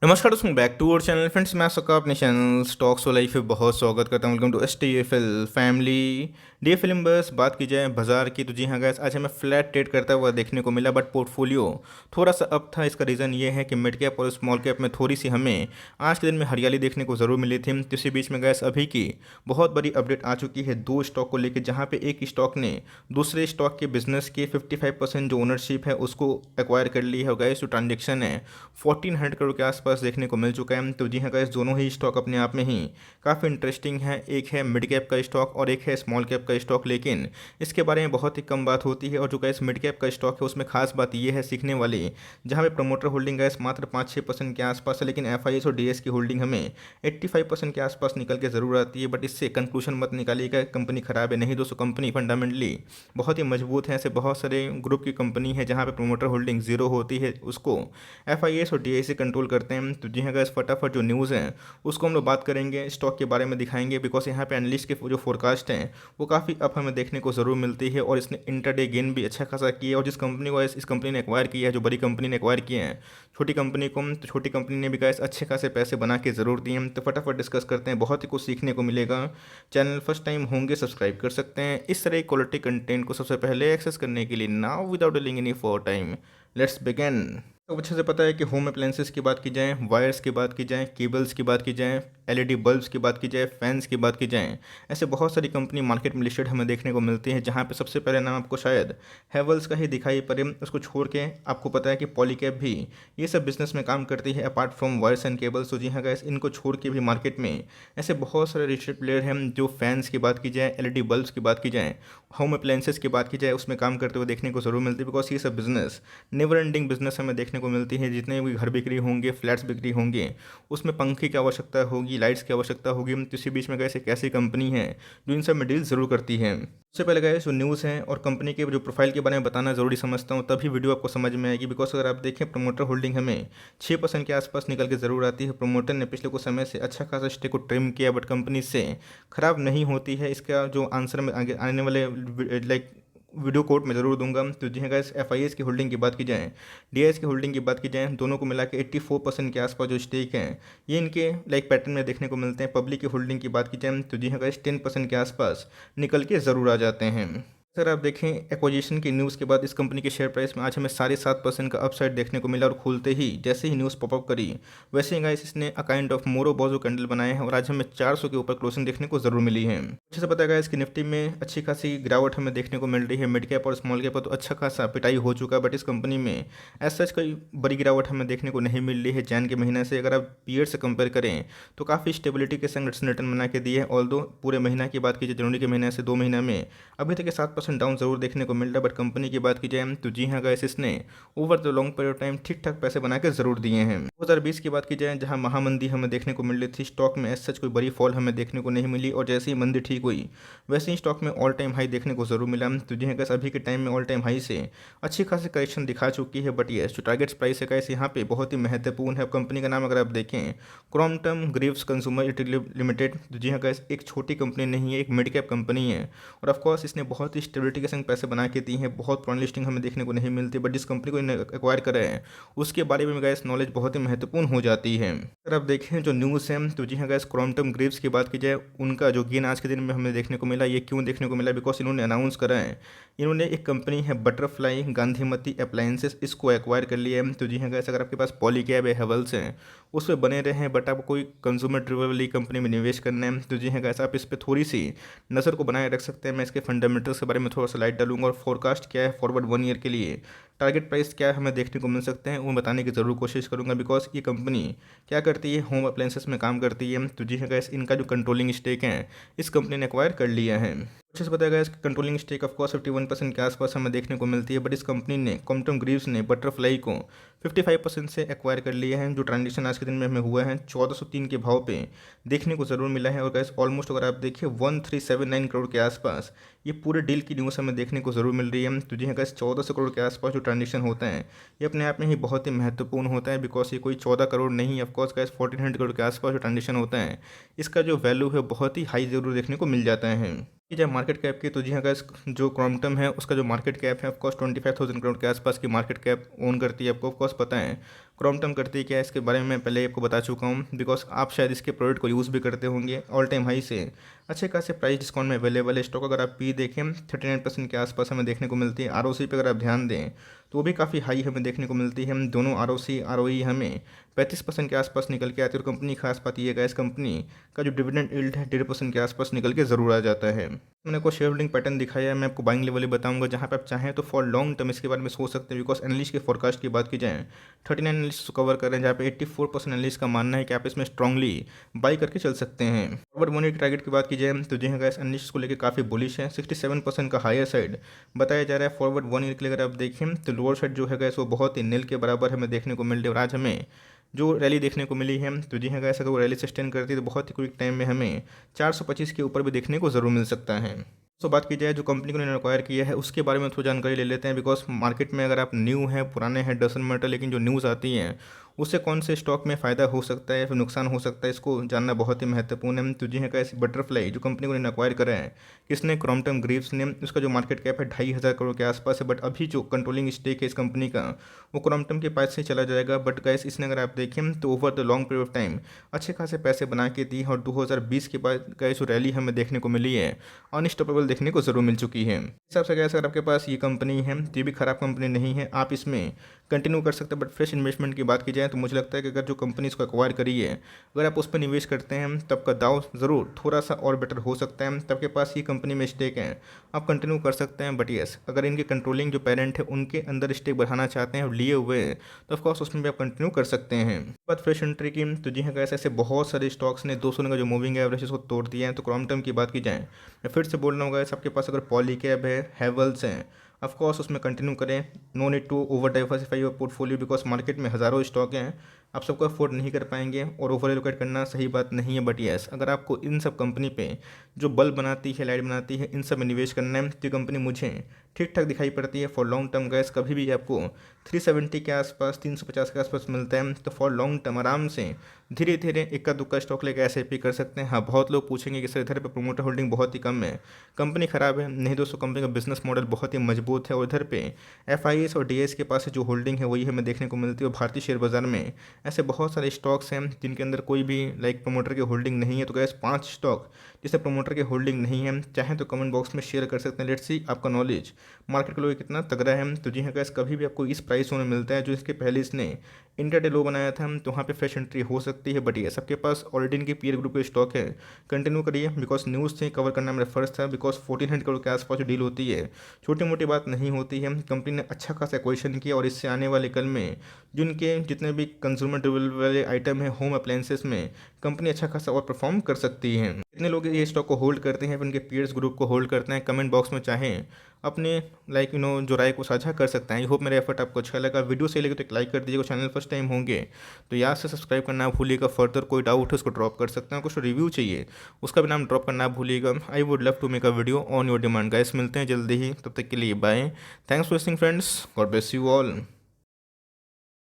नमस्कार दोस्तों, back to our channel friends. मैं सबका अपने चैनल स्टॉक्स और लाइफ पे बहुत स्वागत करता हूं। Welcome to STFL family. DFL में बस बात की जाए बाजार की तो जी हाँ गैस, आज हमें फ्लैट ट्रेड करता हुआ देखने को मिला, बट पोर्टफोलियो थोड़ा सा अप था। इसका रीज़न ये है कि मिड कैप और स्मॉल कैप में थोड़ी सी हमें आज के दिन में हरियाली देखने को ज़रूर मिली थी। तो इसी बीच में गैस अभी की बहुत बड़ी अपडेट आ चुकी है दो स्टॉक को लेकर, जहाँ पे एक स्टॉक ने दूसरे स्टॉक के बिजनेस के 55% जो ओनरशिप है उसको एक्वायर कर ली है। और गैस जो ट्रांजेक्शन है 1400 करोड़ के आसपास देखने को मिल चुका है। तो जी हाँ गाइस, दोनों ही स्टॉक अपने आप में ही काफ़ी इंटरेस्टिंग है। एक है मिड कैप का स्टॉक और एक है स्मॉल कैप का स्टॉक, लेकिन इसके बारे में बहुत ही कम बात होती है। और जो गाइस मिड कैप का स्टॉक है उसमें खास बात यह है सीखने वाली, जहाँ पे प्रमोटर होल्डिंग गाइस मात्र 5-6% के आसपास है, लेकिन FIS और DS की होल्डिंग हमें 85% के आसपास निकल के ज़रूर आती है। बट इससे कंक्लूजन मत निकालिएगा कंपनी खराब है, नहीं दोस्तों, कंपनी फंडामेंटली बहुत ही मजबूत है। ऐसे बहुत सारे ग्रुप की कंपनी है जहाँ पे प्रमोटर होल्डिंग जीरो होती है, उसको FIS और DIC कंट्रोल करते हैं। तो जी हाँ गाइस, फटाफट जो न्यूज़ है उसको हम लोग बात करेंगे, स्टॉक के बारे में दिखाएंगे, बिकॉज यहाँ पे एनालिस्ट के जो फोरकास्ट हैं वो काफ़ी अप हमें देखने को ज़रूर मिलती है। और इसने इंटरडे गेन भी अच्छा खासा किया है। और जिस कंपनी को इस कंपनी ने एक्वायर किया है, जो बड़ी कंपनी ने एक्वायर किए हैं छोटी कंपनी को, तो छोटी कंपनी ने भी गाइस अच्छे खासे पैसे बना के ज़रूर दिए हैं। तो फटाफट डिस्कस करते हैं, बहुत ही कुछ सीखने को मिलेगा। चैनल फर्स्ट टाइम होंगे सब्सक्राइब कर सकते हैं इस तरह क्वालिटी कंटेंट को सबसे पहले एक्सेस करने के लिए। Now without dealing any for time, let's begin. तो अच्छे से पता है कि होम अप्लायंसेस की बात की जाए, वायर्स की बात की जाए, केबल्स की बात की जाए, LED बल्ब्स की बात की जाए, फैंस की बात की जाए, ऐसे बहुत सारी कंपनी मार्केट में लिस्टेड हमें देखने को मिलती है। जहाँ पे सबसे पहले नाम आपको शायद हैवल्स का ही दिखाई पड़े। उसको छोड़ के आपको पता है कि पॉलीकैब भी ये सब बिजनेस में काम करती है apart from wires and cables. तो जी हाँ गाइस, इनको छोड़ के भी मार्केट में ऐसे बहुत सारे लिस्टेड प्लेयर हैं। जो फैंस की बात की जाए, LED बल्ब्स की बात की जाए, होम अप्लायंसेस की बात की जाए, उसमें काम करते हुए देखने को ज़रूर मिलती है। बिकॉज ये सब बिजनेस नेवर एंडिंग बिजनेस हमें देखने को मिलती है। जितने भी घर बिक्री होंगे, फ्लैट्स बिक्री होंगे, उसमें पंखे की आवश्यकता होगी, लाइट्स की आवश्यकता होगी। तो इसी बीच में कैसे कैसी कंपनी है जो इन सब में डील ज़रूर करती है। सबसे पहले गए जो न्यूज़ है और कंपनी के जो प्रोफाइल के बारे में बताना ज़रूरी समझता हूँ, तभी वीडियो आपको समझ में आएगी। बिकॉज अगर आप देखें, प्रमोटर होल्डिंग हमें 6% के आसपास निकल के ज़रूर आती है। प्रमोटर ने पिछले कुछ समय से अच्छा खासा स्टेक को ट्रिम किया, बट कंपनी से ख़राब नहीं होती है। इसका जो आंसर में आगे आने वाले लाइक वीडियो कोड में ज़रूर दूंगा। तो जी हाँ गाइस, FIS की होल्डिंग की बात की जाए, DIS की होल्डिंग की बात की जाए, दोनों को मिला के 84% के आसपास जो स्टेक हैं ये इनके लाइक पैटर्न में देखने को मिलते हैं। पब्लिक की होल्डिंग की बात की जाए तो जी हाँ गाइस, 10% के आसपास निकल के ज़रूर आ जाते हैं। सर आप देखें, एक्विजिशन की न्यूज़ के बाद इस कंपनी के शेयर प्राइस में आज हमें 7.5% का अपसाइड देखने को मिला। और खुलते ही जैसे ही न्यूज़ पॉपअप करी, वैसे ही गाइस इसने अ काइंड ऑफ मोरो बोजो कैंडल बनाए हैं और आज हमें 400 के ऊपर क्लोजिंग देखने को ज़रूर मिली है। अच्छे से पता है इसकी निफ्टी में अच्छी खासी गिरावट हमें देखने को मिल रही है। मिड कैप और स्मॉल कैप पर तो अच्छा खासा पिटाई हो चुका है, बट इस कंपनी में एज सच कोई बड़ी गिरावट हमें देखने को नहीं मिल रही है। जैन के महीने से अगर आप पीरियड से कंपेयर करें तो काफ़ी स्टेबिलिटी के संग रिटर्न बना के दिए है। ऑल दो पूरे महीना की बात कीजिए, जनवरी के महीने से 2 महीना में अभी तक 7% डाउन जरूर देखने को मिल रहा है। बट कंपनी की बात की जाए तो जी हाँ गाइस, इसने over the long period of time ठीक ठाक पैसे बना के जरूर दिए हैं। 2020 की बात की जाए, जहाँ महामंदी हमें देखने को मिल रही थी, स्टॉक में एज सच कोई बड़ी फॉल हमें देखने को नहीं मिली। और जैसे ही मंदी ठीक हुई, वैसे ही स्टॉक में ऑल टाइम हाई देखने को जरूर मिला। तो जी हाँ गाइस, अभी के टाइम में ऑल टाइम हाई से अच्छी खासी करेक्शन दिखा चुकी है। बट ये जो टारगेट प्राइस है गाइस, यहाँ पे बहुत ही महत्वपूर्ण है। कंपनी का नाम अगर आप देखें, क्रॉम्पटन ग्रीव्स कंज्यूमर लिमिटेड। तो जी हाँ गाइस, एक छोटी कंपनी नहीं है, एक मिड कैप कंपनी है। और ऑफ कोर्स इसने बहुत ही स्टेबिलिटी के संग पैसे बना के दी हैं। बहुत पुरानी लिस्टिंग हमें देखने को नहीं मिलती, बट जिस कंपनी को इन्हें एक्वायर करा है उसके बारे में गाइस नॉलेज बहुत ही महत्वपूर्ण हो जाती है। अगर आप देखें जो न्यूज़ है तो जी हाँ गाइस, क्रॉम्पटन ग्रीव्स की बात की जाए, उनका जो गेन आज के दिन में हमें देखने को मिला, ये क्यों देखने को मिला? बिकॉज इन्होंने अनाउंस करा है, इन्होंने एक कंपनी है बटरफ्लाई गांधीमती अप्लायंसेस, इसको एक्वायर कर लिया है। तो जी हाँ गाइस, अगर आपके पास पॉलीकैब है, हेवल्स हैं, उस पर बने रहे हैं, बट आपको कोई कंज्यूमर ड्यूरेबल कंपनी में निवेश करना है, तो जी हाँ गाइस, आप इस पर थोड़ी सी नज़र को बनाए रख सकते हैं। मैं इसके फंडामेंटल्स के बारे में थोड़ा सा लाइट डालूंगा और फोरकास्ट क्या है फॉरवर्ड 1 ईयर के लिए, टारगेट प्राइस क्या है हमें देखने को मिल सकते हैं, वो बताने की ज़रूर कोशिश करूंगा। बिकॉज ये कंपनी क्या करती है, होम अप्लायंसेस में काम करती है। तो जी हाँ गाइस, इनका जो कंट्रोलिंग स्टेक है इस कंपनी ने एक्वायर कर लिया है। अच्छे से बताया गया, इसकी कंट्रोलिंग स्टेक ऑफ कोर्स 51% के आसपास हमें देखने को मिलती है। बट इस कंपनी ने, क्रॉम्पटन ग्रीव्स ने बटरफ्लाई को 55% से एक्वायर कर लिया है। जो ट्रांजेक्शन आज के दिन में हमें हुआ है 1403 के भाव पे देखने को ज़रूर मिला है। और गैस ऑलमोस्ट अगर आप देखिए 1379 करोड़ के आसपास ये पूरे डील की न्यूज़ हमें देखने को ज़रूर मिल रही है। तो जी हाँ गैस, 1400 करोड़ के आसपास जो ट्रांजेक्शन होता है ये अपने आप में ही बहुत ही महत्वपूर्ण होता है। बिकॉज ये कोई 14 करोड़ नहीं, ऑफकोर्स गैस 1400 करोड़ के आसपास जो ट्रांजेक्शन होता है इसका जो वैल्यू है बहुत ही हाई ज़रूर देखने को मिल जाता है। कि जब मार्केट कैप की, तो जी हाँ गाइस, जो क्रॉम्पटन है उसका जो मार्केट कैप है ऑफकोर्स 25,000 करोड़ के आसपास की मार्केट कैप ओन करती है। आपको ऑफकोर्स पता है क्रॉम्पटन करती है क्या है, इसके बारे में मैं पहले आपको बता चुका हूँ, बिकॉज आप शायद इसके प्रोडक्ट को यूज़ भी करते होंगे। ऑल टाइम हाई से अच्छे खासे प्राइस डिस्काउंट में अवेलेबल है स्टॉक। अगर आप पी देखें 39% के आसपास हमें देखने को मिलती है। आरओसी पे अगर आप ध्यान दें तो वो भी काफ़ी हाई हमें देखने को मिलती है। हम दोनों आरओसी आरओई हमें 35% के आसपास निकल के आती है। और कंपनी खास बात ये है इस कंपनी का जो डिविडेंड यील्ड है 1.5% के आसपास निकल के ज़रूर आ जाता है। मैंने आपको शेयर होल्डिंग पैटर्न दिखाया है, मैं आपको बाइंग लेवल बताऊंगा जहाँ पे आप चाहें तो फॉर लॉन्ग टर्म इसके बारे में सोच सकते हैं। बिकॉज एनालिस्ट के फोरकास्ट की बात की जाए 39 एनालिस्ट कवर कर रहे हैं, जहाँ पे 84% एनालिस्ट का मानना है कि आप इसमें स्ट्रांगली बाई करके चल सकते हैं। फॉरवर्ड मनी की टारगेट की बात की जाए तो जी हाँ गाइस, एनालिस्ट को लेकर काफ़ी बुलिश है। 67% का हायर साइड बताया जा रहा है। फॉरवर्ड 1 ईयर के लिए अगर आप देखें तो लोअर साइड जो है गाइस वो बहुत ही नील के बराबर हमें देखने को मिल रही है। और आज हमें जो रैली देखने को मिली है तो जी हाँ गाइस, अगर वो रैली सस्टेन करती है तो बहुत ही क्विक टाइम में हमें 425 के ऊपर भी देखने को ज़रूर मिल सकता है। तो बात की जाए जो कंपनी को इन्होंने एक्वायर किया है उसके बारे में थोड़ी जानकारी ले लेते हैं। बिकॉज मार्केट में अगर आप न्यू हैं पुराने हैं डजंट मैटर, लेकिन जो न्यूज़ आती हैं उससे कौन से स्टॉक में फ़ायदा हो सकता है फिर नुकसान हो सकता है, इसको जानना बहुत ही महत्वपूर्ण है। तो जी हाँ कैसे बटरफ्लाई जो कंपनी को इन्होंने एक्वायर करा है किसने, क्रॉम्पटन ग्रीव्स ने। उसका जो मार्केट कैप है 2,500 करोड़ के आसपास है। बट अभी जो कंट्रोलिंग स्टेक है इस कंपनी का वो क्रॉम्पटन के पास से चला जाएगा। बट गैस इसने अगर आप देखें तो over the long period of time अच्छे खासे पैसे बना के दी। और 2020 के बाद गैस जो रैली हमें देखने को मिली है अनस्टॉपेबल देखने को ज़रूर मिल चुकी है। इस हिसाब से गैस अगर आपके पास ये कंपनी है तो ये भी ख़राब कंपनी नहीं है, आप इसमें कंटिन्यू कर सकते हैं। बट फ्रेश इन्वेस्टमेंट की बात की जाए तो मुझे लगता है कि अगर जो कंपनी इसको एक्वायर करी है अगर आप उस पर निवेश करते हैं तब का दाव ज़रूर थोड़ा सा और बेटर हो सकता है। तब के पास ये कंपनी में स्टेक है आप कंटिन्यू कर सकते हैं। बट यस अगर इनके कंट्रोलिंग जो पेरेंट है उनके अंदर स्टेक बढ़ाना चाहते हैं और लिए हुए हैं तो ऑफकोर्स उसमें भी आप कंटिन्यू कर सकते हैं। बात फ्रेश एंट्री की तो जी हाँ गैस, ऐसे बहुत सारे स्टॉक्स ने 200 का जो मूविंग एवरेज उसको तोड़ दिया है। तो क्रॉम्पटन की बात की जाए मैं फिर से बोल रहा हूँ गैस, आपके पास अगर पॉलीकैब है, हैवेल्स हैं, ऑफकोर्स उसमें कंटिन्यू करें। No need to over diversify your portfolio because market में हज़ारों स्टॉक हैं, आप सबको अफोर्ड नहीं कर पाएंगे और ओवर एलोकेट करना सही बात नहीं है। बट यस अगर आपको इन सब कंपनी पे जो बल्ब बनाती है, लाइट बनाती है, इन सब में निवेश करना है तो कंपनी मुझे ठीक ठाक दिखाई पड़ती है। फॉर लॉन्ग टर्म गैस कभी भी आपको 370 के आसपास 350 के आसपास मिलता है। तो फॉर लॉन्ग टर्म आराम से धीरे धीरे इक्का दुक्का स्टॉक लेकर एसआईपी कर सकते हैं। हाँ बहुत लोग पूछेंगे कि सर इधर पे प्रोमोटर होल्डिंग बहुत ही कम है, कंपनी ख़राब है। नहीं दोस्तों, कंपनी का बिजनेस मॉडल बहुत ही मजबूत है और इधर पे एफआईएस और डीएस के पास जो होल्डिंग है वही हमें देखने को मिलती है। और भारतीय शेयर बाजार में ऐसे बहुत सारे स्टॉक्स हैं जिनके अंदर कोई भी प्रमोटर की होल्डिंग नहीं है। तो गैस 5 स्टॉक जिससे प्रमोटर की होल्डिंग नहीं है, चाहे तो कमेंट बॉक्स में शेयर कर सकते हैं। लेट्स सी आपका नॉलेज मार्केट के लोग कितना तगड़ा है। तो जी हाँ गैस, कभी भी आपको इस प्राइस में मिलता है जो इसके पहले इसने इंटरडे लो बनाया था तो वहाँ पे फ्रेश एंट्री हो सकती है। बट ये सबके पास ऑलरेडी इनके पीयर ग्रुप के स्टॉक है, कंटिन्यू करिए। बिकॉज न्यूज़ से कवर करना मेरा फर्ज था। बिकॉज 1400 करोड़ के आसपास जो डील होती है छोटी मोटी बात नहीं होती है। कंपनी ने अच्छा खासा एक्विजिशन किया और इससे आने वाले कल में जिनके जितने भी कंज्यूमर ड्यूरेबल वाले आइटम है होम अप्लायंसेस में कंपनी अच्छा खासा और परफॉर्म कर सकती है। कितने लोग ये स्टॉक को होल्ड करते हैं, उनके पीयर्स ग्रुप को होल्ड करते हैं, कमेंट बॉक्स में चाहें अपने जो राय को साझा कर सकते हैं। आई होप मेरा एफर्ट आपको अच्छा लगा। वीडियो सही लगे तो एक लाइक कर दीजिएगा। चैनल फर्स्ट टाइम होंगे तो याद से सब्सक्राइब करना ना भूलिएगा। फर्दर कोई डाउट है उसको ड्रॉप कर सकते हैं, कुछ रिव्यू चाहिए उसका भी नाम ड्रॉप करना ना भूलिएगा। I would love to make a video on your demand guys. मिलते हैं जल्दी ही, तब तक के लिए bye. Thanks for listening friends, God bless you all.